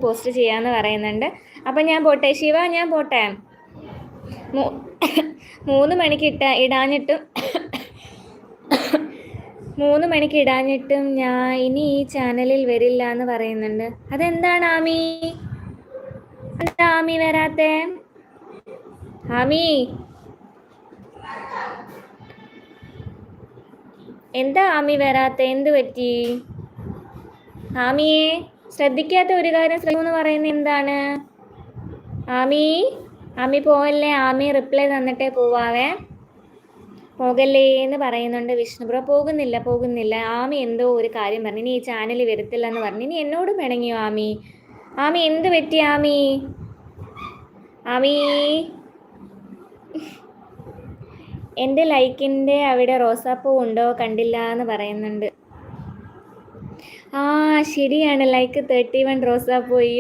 Post ചെയ്യാമെന്ന് പറയുന്നുണ്ട്. അപ്പം ഞാൻ പോട്ടെ ശിവ, ഞാൻ പോട്ടെ. 3 മണിക്ക് ഇടാഞ്ഞിട്ടും 3 മണിക്ക് ഇടാഞ്ഞിട്ടും ഞാൻ ഇനി ഈ ചാനലിൽ വരില്ല എന്ന് പറയുന്നുണ്ട്. അതെന്താണ് ആമി? എന്താ ആമി വരാത്തെ? ആമി എന്താ ആമി വരാത്തെ? എന്ത് പറ്റി ആമിയെ? ശ്രദ്ധിക്കാത്ത ഒരു കാര്യം ശ്രദ്ധിക്കുമെന്ന് പറയുന്നത് എന്താണ്? ആമി പോവല്ലേ? ആമി റിപ്ലൈ തന്നിട്ടേ പോവാവേ. പോകല്ലേ എന്ന് പറയുന്നുണ്ട് വിഷ്ണു ബ്രോ. പോകുന്നില്ല. ആമി എന്തോ ഒരു കാര്യം പറഞ്ഞു, ഇനി ഈ ചാനൽ വരത്തില്ല എന്ന് പറഞ്ഞു. ഇനി എന്നോട് പിണങ്ങിയോ ആമി എന്ത് പറ്റി ആമി? എൻ്റെ ലൈക്കിൻ്റെ അവിടെ റോസാപ്പൂ ഉണ്ടോ? കണ്ടില്ല എന്ന് പറയുന്നുണ്ട്. ശരിയാണ്, ലൈക്ക് 31 റോസാപ്പൂ.